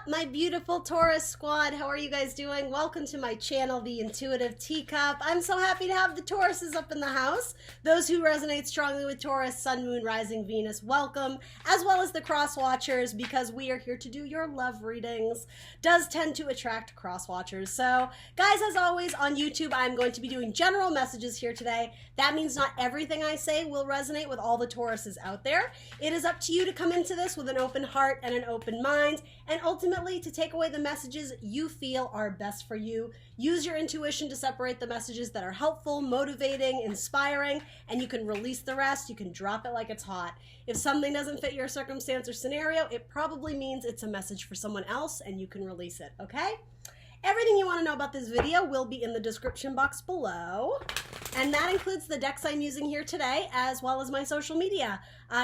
my beautiful Taurus squad? How are you guys doing? Welcome to my channel, The Intuitive Teacup. I'm so happy to have the Tauruses up in the house. Those who resonate strongly with Taurus, Sun, Moon, Rising, Venus, welcome, as well as the cross watchers, because we are here to do your love readings. Does tend to attract cross watchers. So, guys, as always, on YouTube, I'm going to be doing general messages here today. That means not everything I say will resonate with all the Tauruses out there. It is up to you to come into this with an open heart and an open mind, and ultimately to take away the messages you feel are best for you. Use your intuition to separate the messages that are helpful, motivating, inspiring, and you can release the rest. You can drop it like it's hot. If something doesn't fit your circumstance or scenario, it probably means it's a message for someone else and you can release it, okay? Everything you want to know about this video will be in the description box below, and that includes the decks I'm using here today, as well as my social media.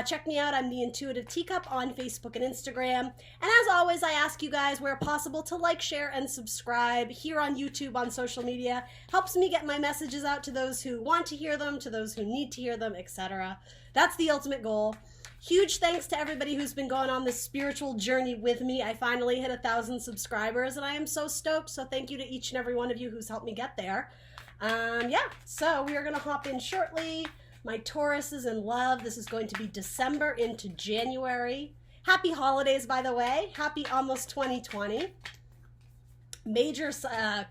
Check me out. I'm The Intuitive Teacup on Facebook and Instagram. And as always, I ask you guys, where possible, to like, share, and subscribe here on YouTube, on social media. Helps me get my messages out to those who want to hear them, to those who need to hear them, etc. That's the ultimate goal. Huge thanks to everybody who's been going on this spiritual journey with me. I finally hit 1,000 subscribers, and I am so stoked. So thank you to each and every one of you who's helped me get there. Yeah, so we are going to hop in shortly. My Taurus is in love. This is going to be December into January. Happy holidays, by the way. Happy almost 2020. Major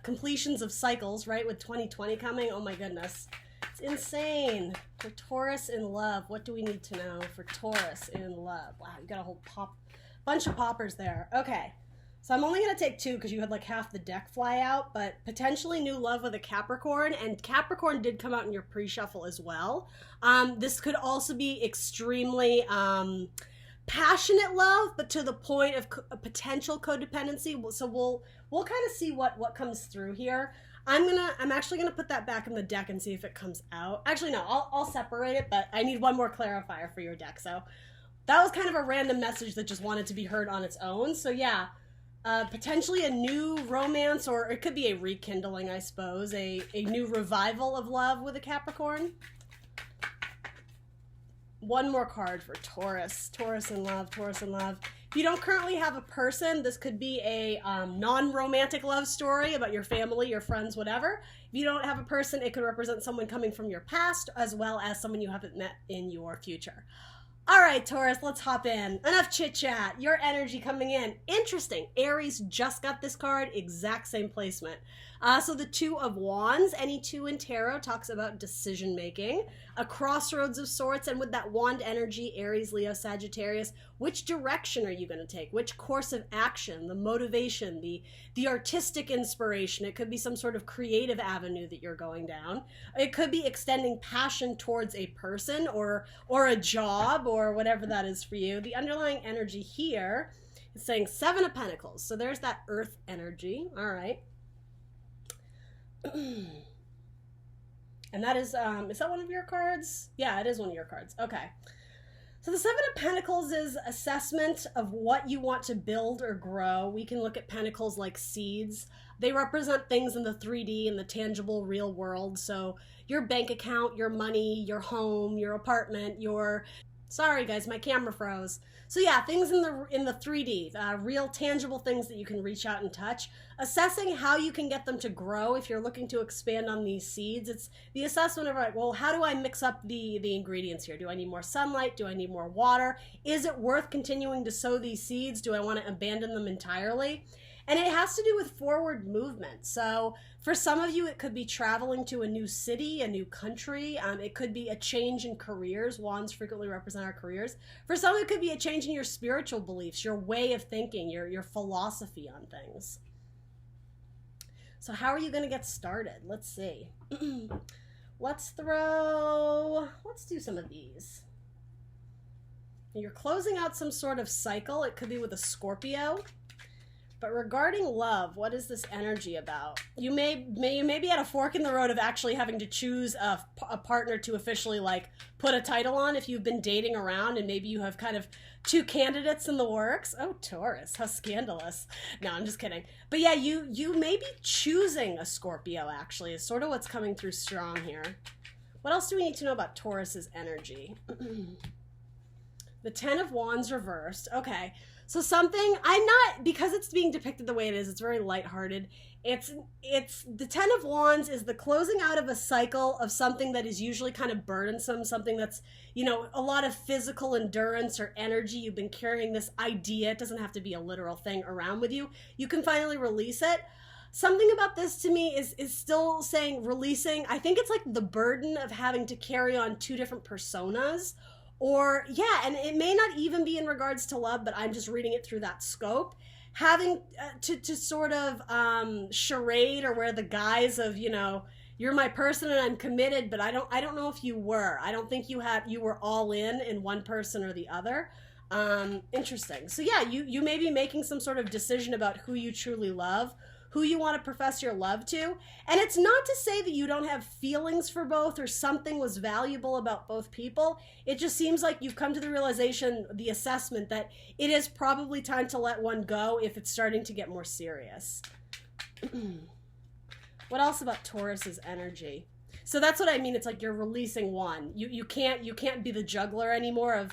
completions of cycles, right, with 2020 coming. Oh my goodness. It's insane. For Taurus in love, what do we need to know for Taurus in love? Wow, you got a whole bunch of poppers there. Okay, so I'm only going to take two because you had like half the deck fly out, but potentially new love with a Capricorn, and Capricorn did come out in your pre-shuffle as well. This could also be extremely passionate love, but to the point of potential codependency. So we'll kind of see what comes through here. I'm actually gonna put that back in the deck and see if it comes out. Actually, no, I'll separate it, but I need one more clarifier for your deck. So that was kind of a random message that just wanted to be heard on its own. So yeah, potentially a new romance, or it could be a rekindling, I suppose, a new revival of love with a Capricorn. One more card for Taurus. Taurus in love, Taurus in love. If you don't currently have a person, this could be a non-romantic love story about your family, your friends, whatever. If you don't have a person, it could represent someone coming from your past, as well as someone you haven't met in your future. All right, Taurus, let's hop in. Enough chit-chat. Your energy coming in. Interesting. Aries just got this card. Exact same placement. So the Two of Wands, any two in tarot, talks about decision-making, a crossroads of sorts, and with that wand energy, Aries, Leo, Sagittarius, which direction are you going to take? Which course of action? The motivation, the artistic inspiration. It could be some sort of creative avenue that you're going down. It could be extending passion towards a person or a job or whatever that is for you. The underlying energy here is saying Seven of Pentacles. So there's that earth energy. All right. And that is that one of your cards? Yeah, it is one of your cards. Okay. So the Seven of Pentacles is assessment of what you want to build or grow. We can look at pentacles like seeds. They represent things in the 3D, in the tangible real world. So your bank account, your money, your home, your apartment, your... Sorry guys, my camera froze. So yeah, things in the 3D, real tangible things that you can reach out and touch. Assessing how you can get them to grow if you're looking to expand on these seeds. It's the assessment of, like, well, how do I mix up the ingredients here? Do I need more sunlight? Do I need more water? Is it worth continuing to sow these seeds? Do I want to abandon them entirely? And it has to do with forward movement. So for some of you, it could be traveling to a new city, a new country. It could be a change in careers. Wands frequently represent our careers. For some, it could be a change in your spiritual beliefs, your way of thinking, your philosophy on things. So how are you going to get started? Let's see. Let's do some of these. You're closing out some sort of cycle. It could be with a Scorpio. But regarding love, what is this energy about? You may be at a fork in the road of actually having to choose a partner to officially, like, put a title on if you've been dating around, and maybe you have kind of two candidates in the works. Oh, Taurus, how scandalous. No, I'm just kidding. But yeah, you may be choosing a Scorpio, actually, is sort of what's coming through strong here. What else do we need to know about Taurus's energy? The Ten of Wands reversed. Okay. So something, I'm not, because it's being depicted the way it is, it's very lighthearted. It's the Ten of Wands is the closing out of a cycle of something that is usually kind of burdensome, something that's, you know, a lot of physical endurance or energy. You've been carrying this idea, it doesn't have to be a literal thing, around with you. You can finally release it. Something about this to me is still saying releasing. I think it's like the burden of having to carry on two different personas. Or, yeah, and it may not even be in regards to love, but I'm just reading it through that scope. Having to sort of charade or wear the guise of, you know, you're my person and I'm committed, but I don't know if you were. I don't think you were all in one person or the other. Interesting. So yeah, you may be making some sort of decision about who you truly love, who you want to profess your love to. And it's not to say that you don't have feelings for both or something was valuable about both people. It just seems like you've come to the realization, the assessment, that it is probably time to let one go if it's starting to get more serious. What else about Taurus's energy? So that's what I mean. It's like you're releasing one. You can't be the juggler anymore of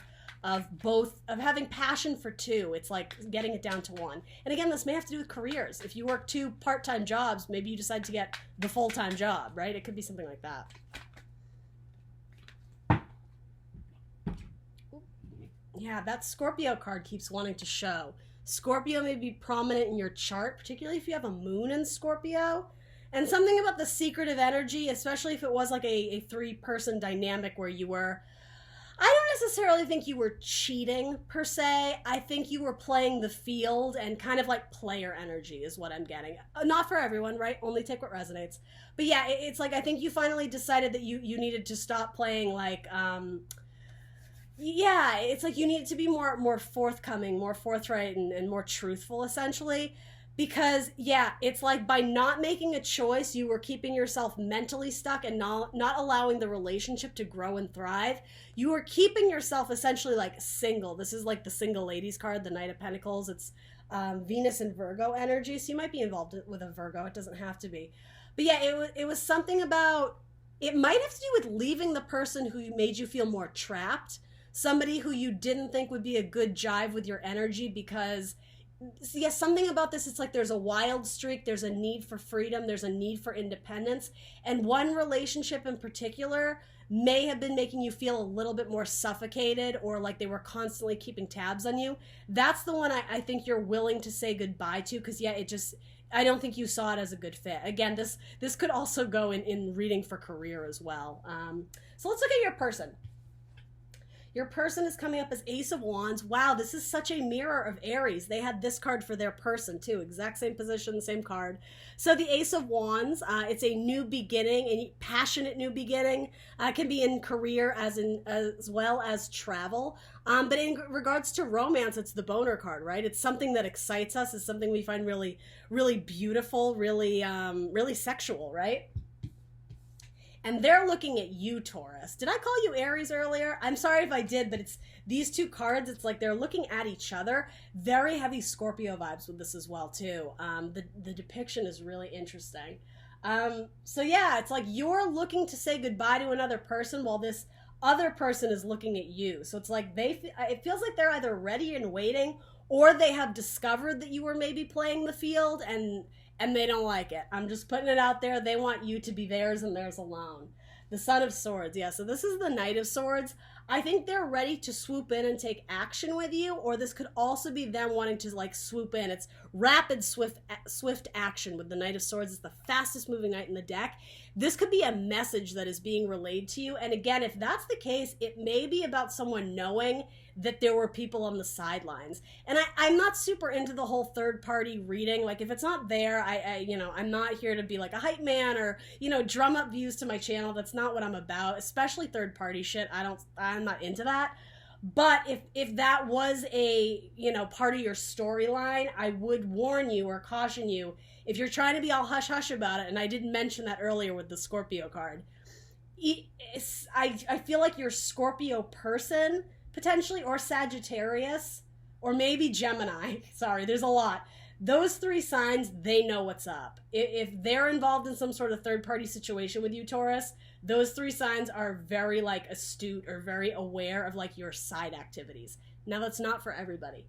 both, of having passion for two. It's like getting it down to one. And again, this may have to do with careers. If you work two part-time jobs, maybe you decide to get the full-time job, right? It could be something like that. Yeah, that Scorpio card keeps wanting to show. Scorpio may be prominent in your chart, particularly if you have a moon in Scorpio. And something about the secretive energy, especially if it was like a three-person dynamic where you were, I don't necessarily think you were cheating per se. I think you were playing the field and kind of like player energy is what I'm getting. Not for everyone, right? Only take what resonates. But yeah, it's like I think you finally decided that you needed to stop playing like, yeah, it's like you needed to be more forthcoming, more forthright, and more truthful, essentially. Because, yeah, it's like by not making a choice, you were keeping yourself mentally stuck and not allowing the relationship to grow and thrive. You were keeping yourself essentially like single. This is like the single ladies card, the Knight of Pentacles. It's Venus and Virgo energy. So you might be involved with a Virgo. It doesn't have to be. But yeah, it was something about, it might have to do with leaving the person who made you feel more trapped. Somebody who you didn't think would be a good jive with your energy because... Yes, something about this, it's like there's a wild streak, there's a need for freedom, there's a need for independence, and one relationship in particular may have been making you feel a little bit more suffocated or like they were constantly keeping tabs on you. That's the one I think you're willing to say goodbye to because, yeah, I don't think you saw it as a good fit. Again, this could also go in reading for career as well. So let's look at your person. Your person is coming up as Ace of Wands. Wow, this is such a mirror of Aries. They had this card for their person too. Exact same position, same card. So the Ace of Wands, it's a new beginning, a passionate new beginning. Can be in career as well as travel. But in regards to romance, it's the boner card, right? It's something that excites us. It's something we find really, really beautiful, really, really sexual, right? And they're looking at you, Taurus. Did I call you Aries earlier? I'm sorry if I did, but it's these two cards. It's like they're looking at each other. Very heavy Scorpio vibes with this as well, too. The depiction is really interesting. So yeah, it's like you're looking to say goodbye to another person while this other person is looking at you. So it's like it feels like they're either ready and waiting, or they have discovered that you were maybe playing the field and they don't like it. I'm just putting it out there. They want you to be theirs and theirs alone. The Son of Swords. Yeah, so this is the Knight of Swords. I think they're ready to swoop in and take action with you, or this could also be them wanting to like swoop in. It's rapid, swift action with the Knight of Swords. It's the fastest moving knight in the deck. This could be a message that is being relayed to you. And again, if that's the case, it may be about someone knowing that there were people on the sidelines. And I'm not super into the whole third party reading. Like if it's not there, I'm not here to be like a hype man or, drum up views to my channel. That's not what I'm about, especially third party shit. I'm not into that. But if that was a, part of your storyline, I would warn you or caution you if you're trying to be all hush hush about it. And I didn't mention that earlier with the Scorpio card. I feel like your Scorpio person potentially, or Sagittarius, or maybe Gemini. Sorry, there's a lot. Those three signs, they know what's up. If they're involved in some sort of third-party situation with you, Taurus, those three signs are very, astute or very aware of, your side activities. Now, that's not for everybody.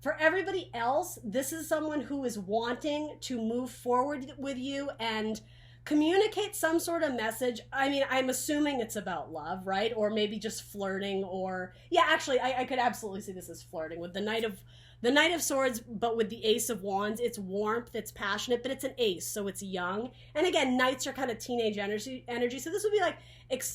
For everybody else, this is someone who is wanting to move forward with you and communicate some sort of message. I mean, I'm assuming it's about love, right? Or maybe just flirting, or yeah, actually I could absolutely see this as flirting with the Knight of Swords, but with the Ace of Wands. It's warmth, it's passionate, but it's an ace, so it's young. And again, knights are kind of teenage energy, so this would be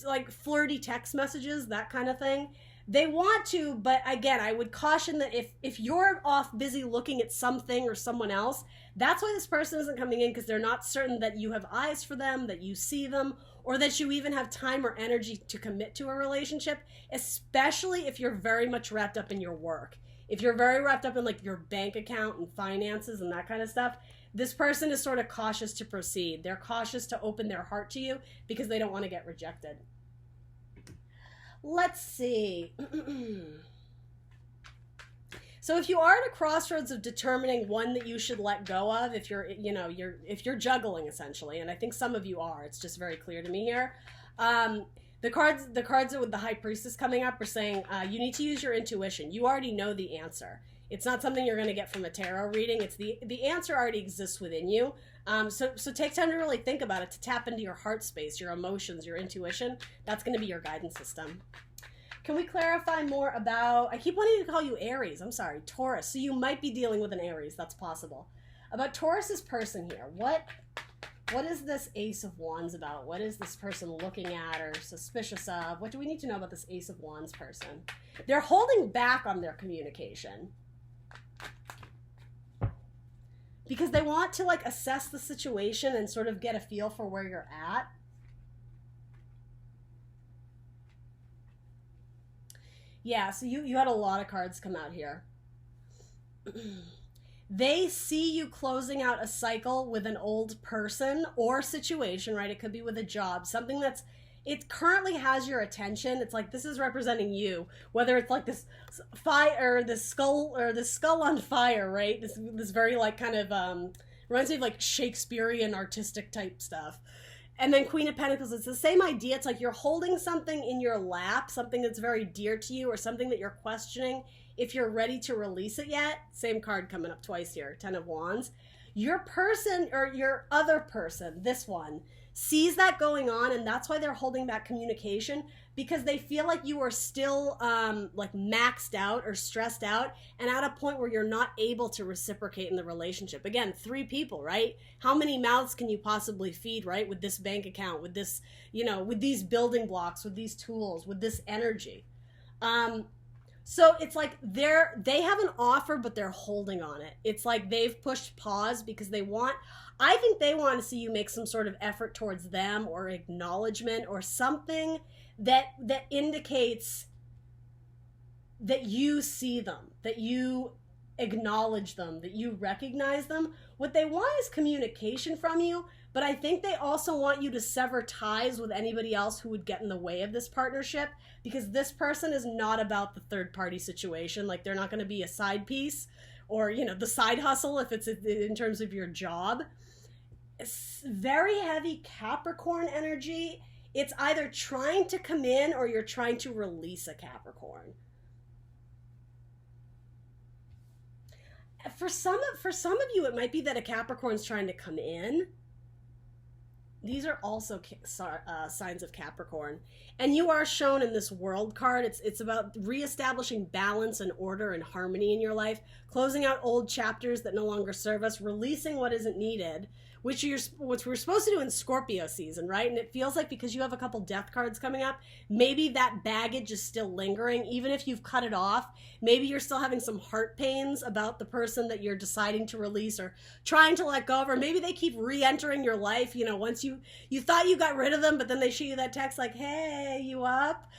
like flirty text messages, that kind of thing. They want to, but again, I would caution that if you're off busy looking at something or someone else, that's why this person isn't coming in, because they're not certain that you have eyes for them, that you see them, or that you even have time or energy to commit to a relationship, especially if you're very much wrapped up in your work. If you're very wrapped up in like your bank account and finances and that kind of stuff, this person is sort of cautious to proceed. They're cautious to open their heart to you because they don't want to get rejected. Let's see. So if you are at a crossroads of determining one that you should let go of, if you're juggling essentially, and I think some of you are, it's just very clear to me here. The cards with the High Priestess coming up are saying you need to use your intuition. You already know the answer. It's not something you're going to get from a tarot reading. It's the answer already exists within you. So take time to really think about it, to tap into your heart space, your emotions, your intuition. That's going to be your guidance system. Can we clarify more about, I keep wanting to call you Aries. I'm sorry, Taurus. So you might be dealing with an Aries. That's possible. About Taurus's person here. What is this Ace of Wands about? What is this person looking at or suspicious of? What do we need to know about this Ace of Wands person? They're holding back on their communication because they want to like assess the situation and sort of get a feel for where you're at. Yeah, so you had a lot of cards come out here. They see you closing out a cycle with an old person or situation, right? It could be with a job, something it currently has your attention. It's like this is representing you, whether it's like this fire, this skull on fire, right? This very like kind of reminds me of like Shakespearean artistic type stuff. And then Queen of Pentacles, it's the same idea. It's like you're holding something in your lap, something that's very dear to you, or something that you're questioning if you're ready to release it yet. Same card coming up twice here, Ten of Wands. Your person, or your other person, this one, sees that going on, and that's why they're holding back communication, because they feel like you are still like maxed out or stressed out and at a point where you're not able to reciprocate in the relationship. Again, 3 people, right? How many mouths can you possibly feed, right? With this bank account, with this, with these building blocks, with these tools, with this energy. So it's like they have an offer, but they're holding on it. It's like they've pushed pause because I think they want to see you make some sort of effort towards them, or acknowledgement, or something that indicates that you see them, that you acknowledge them, that you recognize them. What they want is communication from you, but I think they also want you to sever ties with anybody else who would get in the way of this partnership, because this person is not about the third party situation. Like, they're not going to be a side piece, or, the side hustle if it's in terms of your job. It's very heavy Capricorn energy. It's either trying to come in or you're trying to release a Capricorn. For some of you, it might be that a Capricorn's trying to come in. These are also signs of Capricorn. And you are shown in this World card. It's about reestablishing balance and order and harmony in your life, closing out old chapters that no longer serve us, releasing what isn't needed, which we're supposed to do in Scorpio season, right? And it feels like because you have a couple death cards coming up, maybe that baggage is still lingering. Even if you've cut it off, maybe you're still having some heart pains about the person that you're deciding to release or trying to let go of, or maybe they keep re-entering your life. Once you thought you got rid of them, but then they shoot you that text like, hey, you up?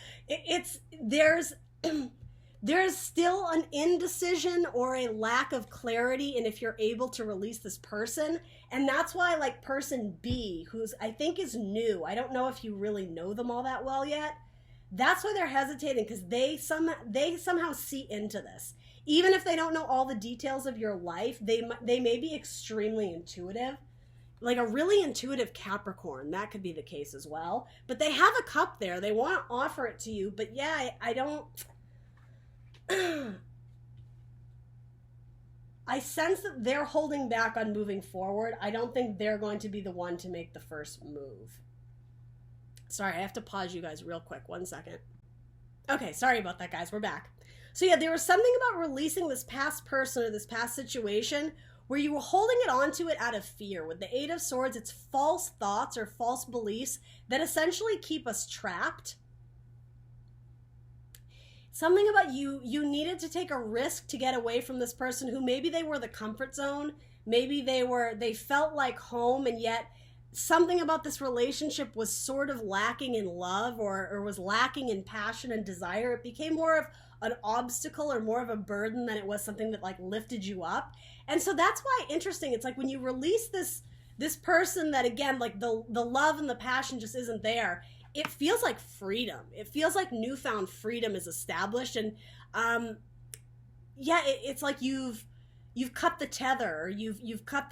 There's still an indecision or a lack of clarity in if you're able to release this person. And that's why, like, person B, who's I think is new, I don't know if you really know them all that well yet, that's why they're hesitating, because they somehow see into this. Even if they don't know all the details of your life, they may be extremely intuitive. Like a really intuitive Capricorn, that could be the case as well. But they have a cup there. They want to offer it to you. But yeah, I don't... I sense that they're holding back on moving forward. I don't think they're going to be the one to make the first move. Sorry, I have to pause you guys real quick. 1 second. Okay, sorry about that, guys. We're back. So yeah, there was something about releasing this past person or this past situation where you were holding it onto it out of fear. With the Eight of Swords, it's false thoughts or false beliefs that essentially keep us trapped. Something about you needed to take a risk to get away from this person who maybe they were the comfort zone. Maybe they felt like home, and yet something about this relationship was sort of lacking in love or was lacking in passion and desire. It became more of an obstacle or more of a burden than it was something that like lifted you up. And so that's why interesting. It's like when you release this person that, again, like the love and the passion just isn't there, it feels like freedom. It feels like newfound freedom is established. And yeah, it's like you've cut the tether, or you've cut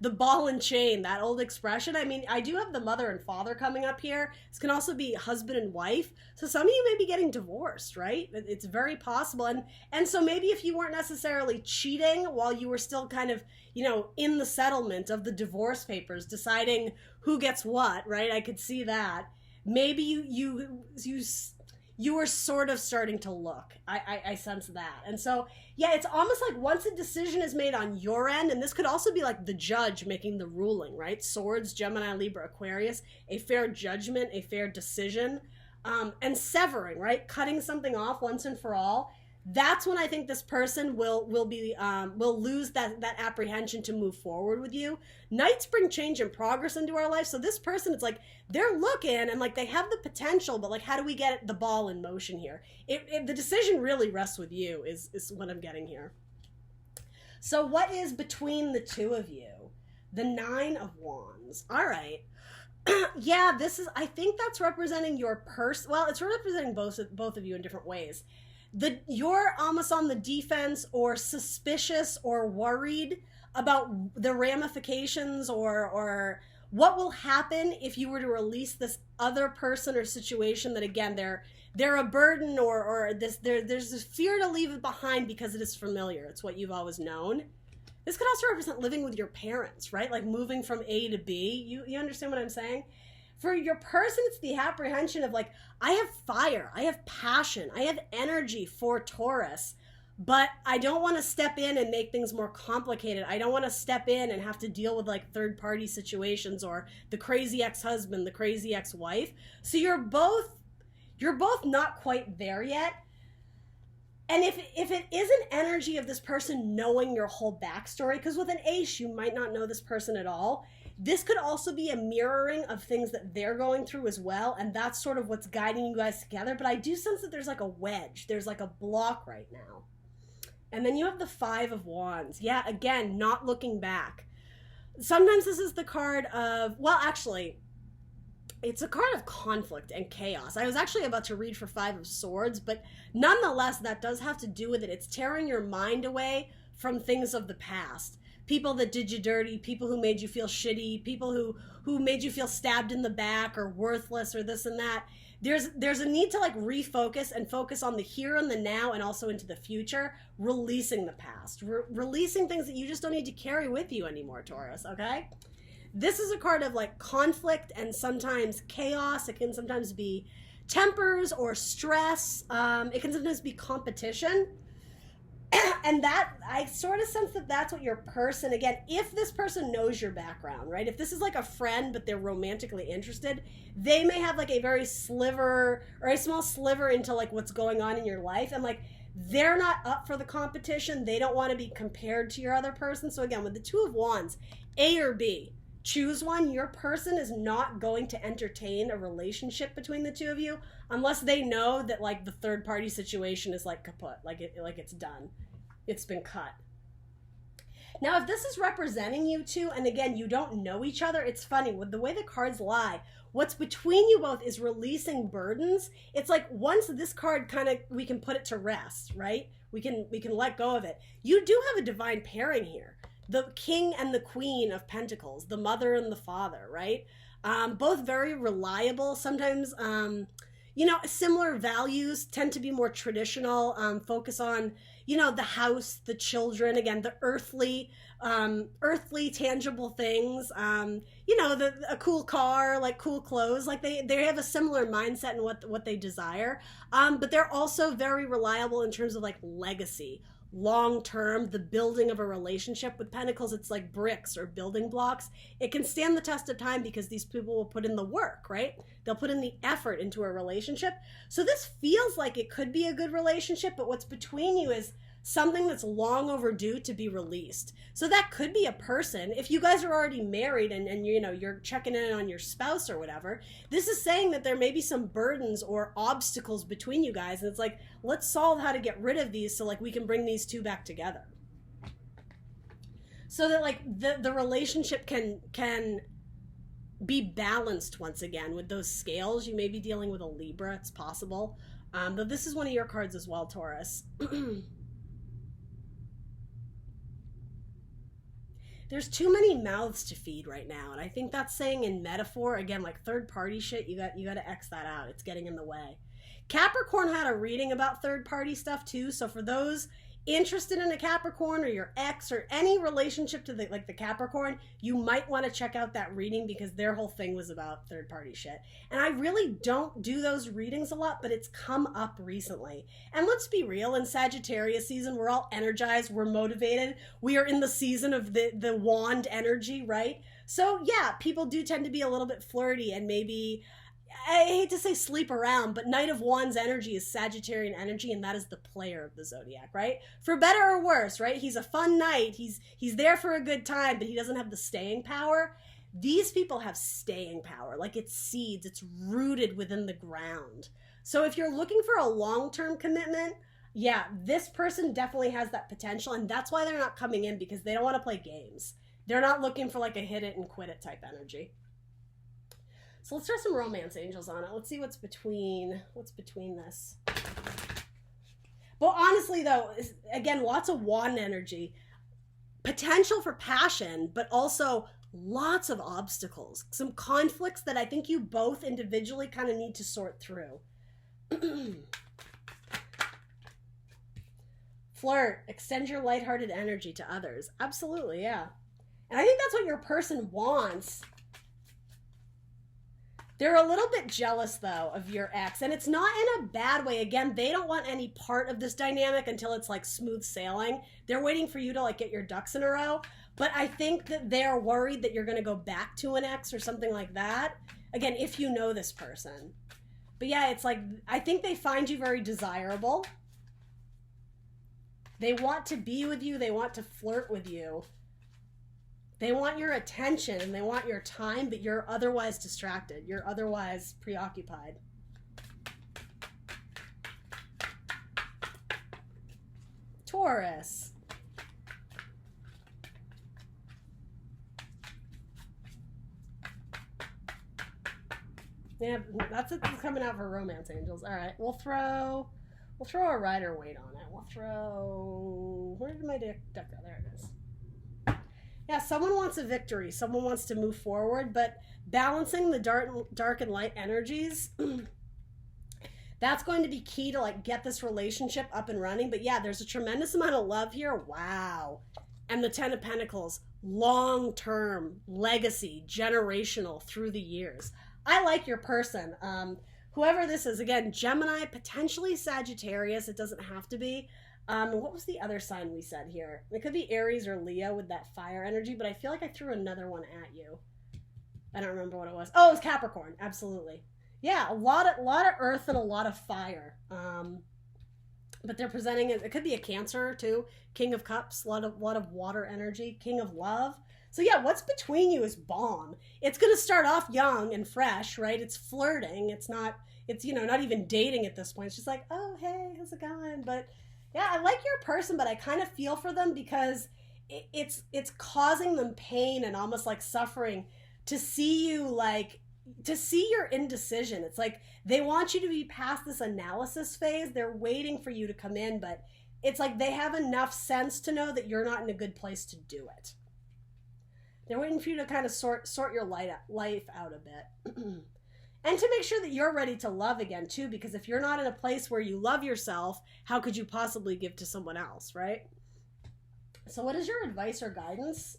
the ball and chain, that old expression. I mean, I do have the mother and father coming up here. This can also be husband and wife. So some of you may be getting divorced, right? It's very possible. And so maybe if you weren't necessarily cheating while you were still kind of, in the settlement of the divorce papers, deciding who gets what, right? I could see that. Maybe you were sort of starting to look. I sense that. And so, yeah, it's almost like once a decision is made on your end, and this could also be like the judge making the ruling, right? Swords, Gemini, Libra, Aquarius, a fair judgment, a fair decision, and severing, right? Cutting something off once and for all. That's when I think this person will lose that apprehension to move forward with you. Nights bring change and progress into our life. So this person, it's like they're looking and like they have the potential, but like how do we get the ball in motion here? The decision really rests with you is what I'm getting here. So what is between the two of you? The Nine of Wands. All right. Yeah, I think that's representing your person. Well, it's representing both of you in different ways. You're almost on the defense or suspicious or worried about the ramifications or what will happen if you were to release this other person or situation that, again, they're a burden or there's this fear to leave it behind because it is familiar. It's what you've always known. This could also represent living with your parents, right? Like moving from A to B. You understand what I'm saying? For your person, it's the apprehension of like, I have fire, I have passion, I have energy for Taurus, but I don't want to step in and make things more complicated. I don't want to step in and have to deal with like third-party situations or the crazy ex-husband, the crazy ex-wife. So you're both not quite there yet. And if it is an energy of this person knowing your whole backstory, because with an ace, you might not know this person at all. This could also be a mirroring of things that they're going through as well, and that's sort of what's guiding you guys together. But I do sense that there's like a wedge. There's like a block right now. And then you have the Five of Wands. Yeah, again, not looking back. Sometimes this is the card of, well, actually, it's a card of conflict and chaos. I was actually about to read for Five of Swords, but nonetheless, that does have to do with it. It's tearing your mind away from things of the past. People that did you dirty, people who made you feel shitty, people who made you feel stabbed in the back or worthless or this and that. There's a need to like refocus and focus on the here and the now and also into the future, releasing the past, releasing things that you just don't need to carry with you anymore, Taurus, okay? This is a card of like conflict and sometimes chaos. It can sometimes be tempers or stress. It can sometimes be competition. And that, I sort of sense that that's what your person, again, if this person knows your background, right? If this is like a friend, but they're romantically interested, they may have like a very sliver or a small sliver into like what's going on in your life. And like, they're not up for the competition. They don't want to be compared to your other person. So again, with the Two of Wands, A or B, choose one. Your person is not going to entertain a relationship between the two of you unless they know that like the third party situation is like kaput, like it's done. It's been cut. Now, if this is representing you two, and again, you don't know each other, it's funny with the way the cards lie. What's between you both is releasing burdens. It's like once this card kind of, we can put it to rest, right? We can let go of it. You do have a divine pairing here. The King and the Queen of Pentacles, the mother and the father, right? Both very reliable. Sometimes, similar values, tend to be more traditional, focus on, the house, the children, again, the earthly tangible things, a cool car, like cool clothes, like they have a similar mindset in what they desire. But they're also very reliable in terms of like legacy, long term, the building of a relationship. With Pentacles, it's like bricks or building blocks. It can stand the test of time because these people will put in the work, right? They'll put in the effort into a relationship. So this feels like it could be a good relationship, but what's between you is something that's long overdue to be released. So that could be a person. If you guys are already married and you're checking in on your spouse or whatever, this is saying that there may be some burdens or obstacles between you guys, and it's like, let's solve how to get rid of these so like we can bring these two back together. So that like the relationship can be balanced once again with those scales. You may be dealing with a Libra, it's possible. But this is one of your cards as well, Taurus. There's too many mouths to feed right now, and I think that's saying in metaphor, again, like third party shit, you got to X that out. It's getting in the way. Capricorn had a reading about third party stuff too, so for those interested in a Capricorn or your ex or any relationship to the Capricorn, you might want to check out that reading because their whole thing was about third party shit. And I really don't do those readings a lot, but it's come up recently. And let's be real, in Sagittarius season, we're all energized, we're motivated, we are in the season of the wand energy, right? So yeah, people do tend to be a little bit flirty and maybe, I hate to say sleep around, but Knight of Wands energy is Sagittarian energy, and that is the player of the zodiac, right? For better or worse, right? He's a fun knight. He's there for a good time, but he doesn't have the staying power. These people have staying power. Like it's seeds. It's rooted within the ground. So if you're looking for a long-term commitment, yeah, this person definitely has that potential, and that's why they're not coming in, because they don't want to play games. They're not looking for like a hit it and quit it type energy. So let's throw some romance angels on it. Let's see what's between this. But honestly, though, again, lots of wand energy. Potential for passion, but also lots of obstacles. Some conflicts that I think you both individually kind of need to sort through. Flirt. Extend your lighthearted energy to others. Absolutely, yeah. And I think that's what your person wants. They're a little bit jealous, though, of your ex. And it's not in a bad way. Again, they don't want any part of this dynamic until it's, like, smooth sailing. They're waiting for you to, like, get your ducks in a row. But I think that they're worried that you're going to go back to an ex or something like that. Again, if you know this person. But, yeah, it's like, I think they find you very desirable. They want to be with you. They want to flirt with you. They want your attention and they want your time, but you're otherwise distracted. You're otherwise preoccupied. Taurus. Yeah, that's it coming out for romance angels. All right, we'll throw a rider weight on it. Where did my deck go? There it is. Yeah, someone wants a victory. Someone wants to move forward, but balancing the dark and light energies, that's going to be key to like get this relationship up and running. But yeah, there's a tremendous amount of love here. Wow. And the 10 of Pentacles, long-term, legacy, generational through the years. I like your person. Whoever this is, again, Gemini, potentially Sagittarius. It doesn't have to be. What was the other sign we said here? It could be Aries or Leo with that fire energy, but I feel like I threw another one at you. I don't remember what it was. Oh, it was Capricorn. Absolutely. Yeah, a lot of earth and a lot of fire. But they're presenting it could be a Cancer too. King of Cups, a lot of water energy. King of Love. So yeah, what's between you is bomb. It's going to start off young and fresh, right? It's flirting. It's not even dating at this point. It's just like, oh, hey, how's it going? But yeah, I like your person, but I kind of feel for them because it's causing them pain and almost like suffering to see your indecision. It's like they want you to be past this analysis phase. They're waiting for you to come in, but it's like they have enough sense to know that you're not in a good place to do it. They're waiting for you to kind of sort your life out a bit. And to make sure that you're ready to love again, too, because if you're not in a place where you love yourself, how could you possibly give to someone else, right? So what is your advice or guidance?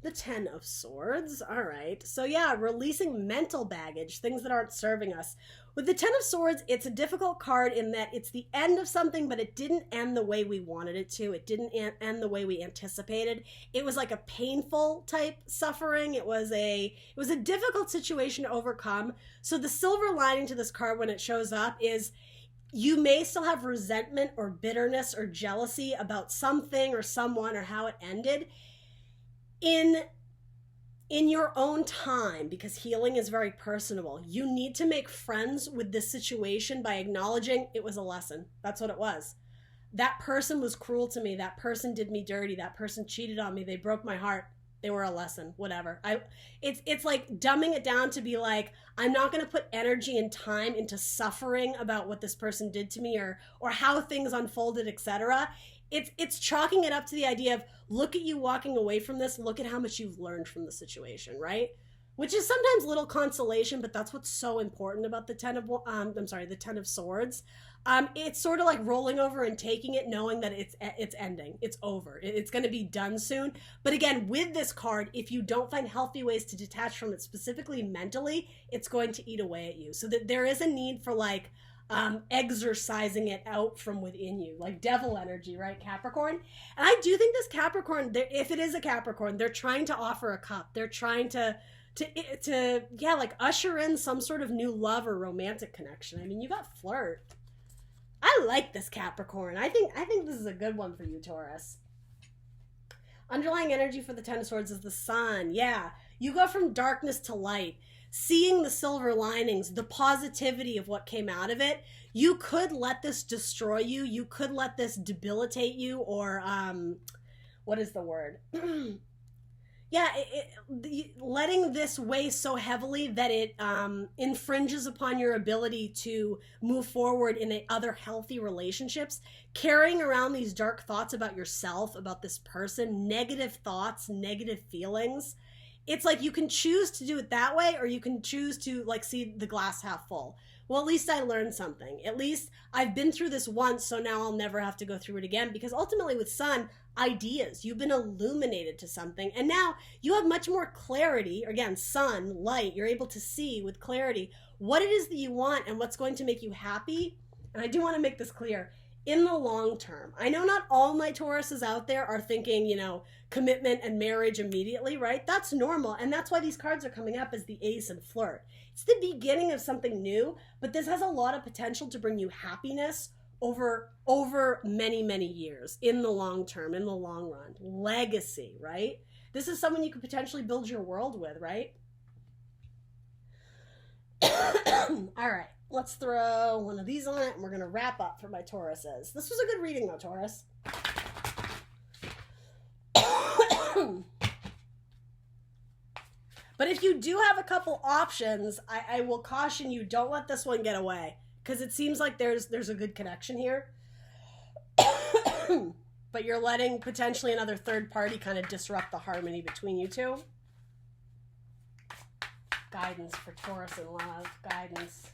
The 10 of Swords. All right. So yeah, releasing mental baggage, things that aren't serving us. With the 10 of Swords, it's a difficult card in that it's the end of something, but it didn't end the way we wanted it to. It didn't end the way we anticipated. It was like a painful type suffering. It was a difficult situation to overcome. So the silver lining to this card when it shows up is you may still have resentment or bitterness or jealousy about something or someone or how it ended. In your own time, because healing is very personable, you need to make friends with this situation by acknowledging it was a lesson. That's what it was. That person was cruel to me. That person did me dirty. That person cheated on me. They broke my heart. They were a lesson, whatever. It's like dumbing it down to be like, I'm not going to put energy and time into suffering about what this person did to me or how things unfolded, etc. It's chalking it up to the idea of, look at you walking away from this, look at how much you've learned from the situation, right? Which is sometimes little consolation, but that's what's so important about the 10 of Swords. It's sort of like rolling over and taking it, knowing that it's ending, it's over, it's going to be done soon. But again, with this card, if you don't find healthy ways to detach from it, specifically mentally, it's going to eat away at you. So that there is a need for like exercising it out from within you, like devil energy, right? Capricorn. And I do think this Capricorn, if it is a Capricorn, they're trying to offer a cup. They're trying to like usher in some sort of new love or romantic connection. I mean, you got flirt. I like this Capricorn. I think this is a good one for you, Taurus. Underlying energy for the 10 of Swords is the Sun. Yeah, you go from darkness to light. Seeing the silver linings, the positivity of what came out of it. You could let this destroy you. You could let this debilitate you, or what is the word? Yeah, letting this weigh so heavily that it infringes upon your ability to move forward in other healthy relationships. Carrying around these dark thoughts about yourself, about this person, negative thoughts, negative feelings. It's like you can choose to do it that way, or you can choose to like see the glass half full. Well, at least I learned something. At least I've been through this once, so now I'll never have to go through it again. Because ultimately with Sun, ideas, you've been illuminated to something, and now you have much more clarity. Again, Sun, light, you're able to see with clarity what it is that you want and what's going to make you happy. And I do want to make this clear. In the long term, I know not all my Tauruses out there are thinking, commitment and marriage immediately, right? That's normal. And that's why these cards are coming up as the Ace and Flirt. It's the beginning of something new, but this has a lot of potential to bring you happiness over many, many years in the long term, in the long run. Legacy, right? This is someone you could potentially build your world with, right? All right. Let's throw one of these on it, and we're going to wrap up for my Tauruses. This was a good reading, though, Taurus. But if you do have a couple options, I will caution you, don't let this one get away. Because it seems like there's a good connection here. But you're letting potentially another third party kind of disrupt the harmony between you two. Guidance for Taurus in love. Guidance.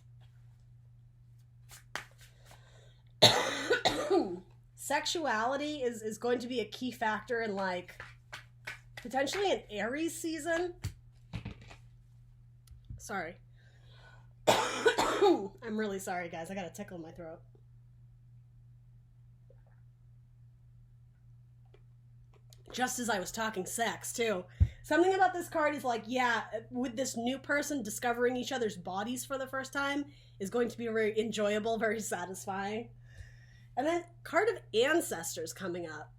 Sexuality is going to be a key factor in like potentially an Aries season. Sorry. I'm really sorry, guys. I got a tickle in my throat. Just as I was talking sex, too. Something about this card is like, yeah, with this new person discovering each other's bodies for the first time is going to be very enjoyable, very satisfying. And then card of ancestors coming up.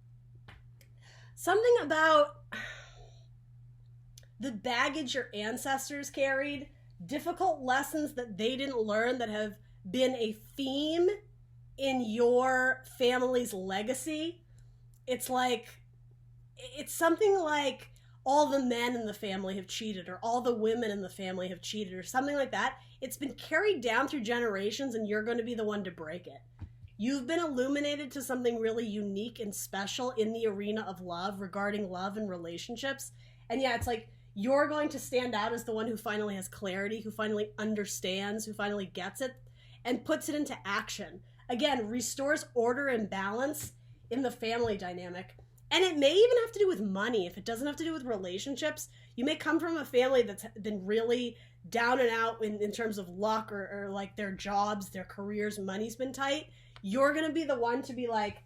Something about the baggage your ancestors carried, difficult lessons that they didn't learn that have been a theme in your family's legacy. It's something like all the men in the family have cheated, or all the women in the family have cheated, or something like that. It's been carried down through generations, and you're going to be the one to break it. You've been illuminated to something really unique and special in the arena of love, regarding love and relationships. And yeah, it's like you're going to stand out as the one who finally has clarity, who finally understands, who finally gets it, and puts it into action. Again, restores order and balance in the family dynamic. And it may even have to do with money. If it doesn't have to do with relationships, you may come from a family that's been really down and out in terms of luck or like their jobs, their careers, money's been tight. You're going to be the one to be like,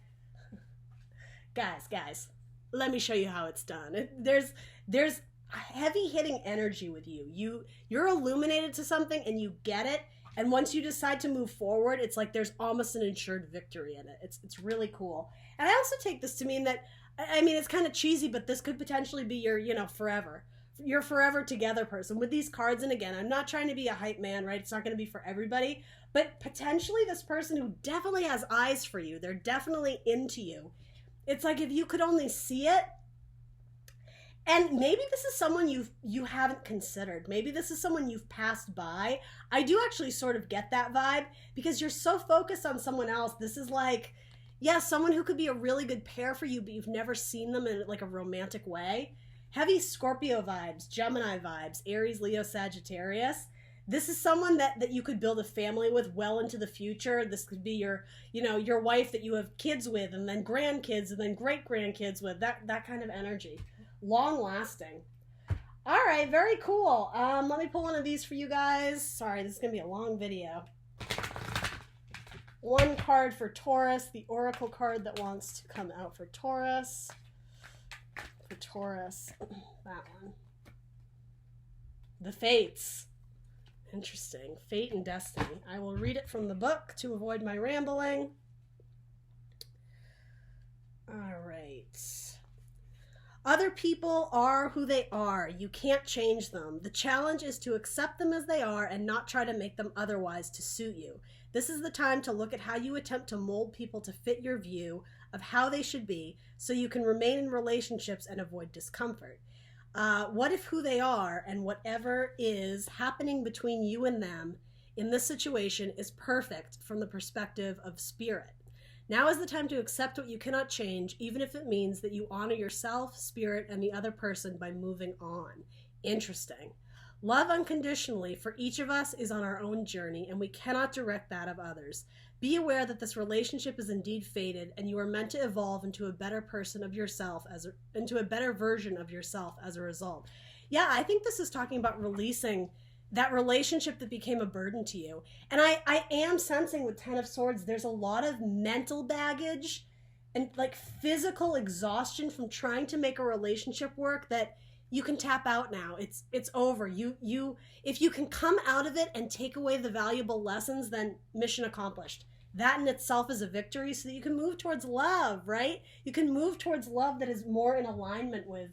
guys, let me show you how it's done. There's heavy hitting energy with you. You're illuminated to something and you get it. And once you decide to move forward, it's like there's almost an ensured victory in it. It's really cool. And I also take this to mean that, I mean, it's kind of cheesy, but this could potentially be your, forever. Your forever together person. With these cards, and again, I'm not trying to be a hype man, right? It's not going to be for everybody. But potentially this person who definitely has eyes for you, they're definitely into you. It's like if you could only see it. And maybe this is someone you haven't considered. Maybe this is someone you've passed by. I do actually sort of get that vibe because you're so focused on someone else. This is like, yeah, someone who could be a really good pair for you, but you've never seen them in like a romantic way. Heavy Scorpio vibes, Gemini vibes, Aries, Leo, Sagittarius. This is someone that you could build a family with well into the future. This could be your wife that you have kids with, and then grandkids, and then great-grandkids with, that kind of energy. Long lasting. All right, very cool. Let me pull one of these for you guys. Sorry, this is gonna be a long video. One card for Taurus, the oracle card that wants to come out for Taurus. For Taurus, that one. The Fates. Interesting. Fate and Destiny. I will read it from the book to avoid my rambling. All right. Other people are who they are. You can't change them. The challenge is to accept them as they are and not try to make them otherwise to suit you. This is the time to look at how you attempt to mold people to fit your view of how they should be so you can remain in relationships and avoid discomfort. What if who they are and whatever is happening between you and them in this situation is perfect from the perspective of spirit? Now is the time to accept what you cannot change, even if it means that you honor yourself, spirit, and the other person by moving on. Interesting. Love unconditionally for each of us is on our own journey, and we cannot direct that of others. Be aware that this relationship is indeed fated, and you are meant to evolve into a better person of yourself, into a better version of yourself as a result. Yeah, I think this is talking about releasing that relationship that became a burden to you. And I am sensing with Ten of Swords, there's a lot of mental baggage and like physical exhaustion from trying to make a relationship work that you can tap out now. It's over. If you can come out of it and take away the valuable lessons, then mission accomplished. That in itself is a victory so that you can move towards love, right? You can move towards love that is more in alignment with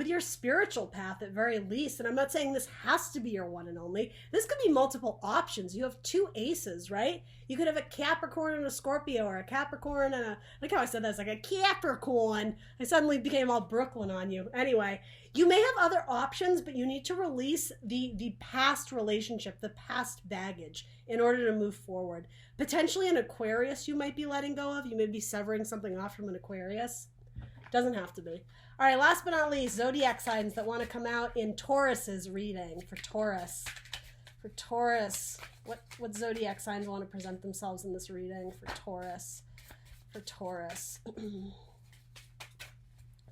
your spiritual path at very least. And I'm not saying this has to be your one and only. This could be multiple options. You have two aces, right? You could have a Capricorn and a Scorpio, or a Capricorn and a, like how I said that, it's like a Capricorn. I suddenly became all Brooklyn on you. Anyway, you may have other options, but you need to release the past relationship, the past baggage in order to move forward. Potentially an Aquarius you might be letting go of. You may be severing something off from an Aquarius. Doesn't have to be. All right, last but not least, zodiac signs that want to come out in Taurus's reading. For Taurus. For Taurus. What zodiac signs want to present themselves in this reading for Taurus? For Taurus.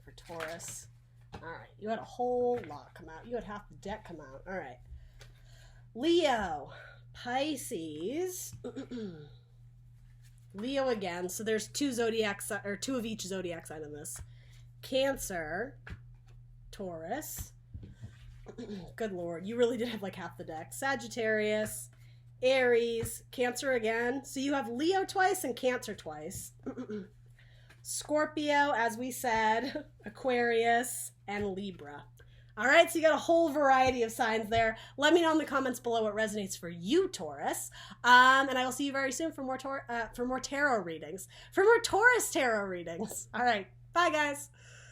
For Taurus. All right, you had a whole lot come out. You had half the deck come out. All right. Leo. Pisces. Leo again. So there's two of each zodiac sign in this. Cancer, Taurus. Good Lord, you really did have like half the deck. Sagittarius, Aries, Cancer again. So you have Leo twice and Cancer twice. Scorpio, as we said, Aquarius, and Libra. All right, so you got a whole variety of signs there. Let me know in the comments below what resonates for you, Taurus. And I will see you very soon for more tarot readings. For more Taurus tarot readings. All right, bye guys.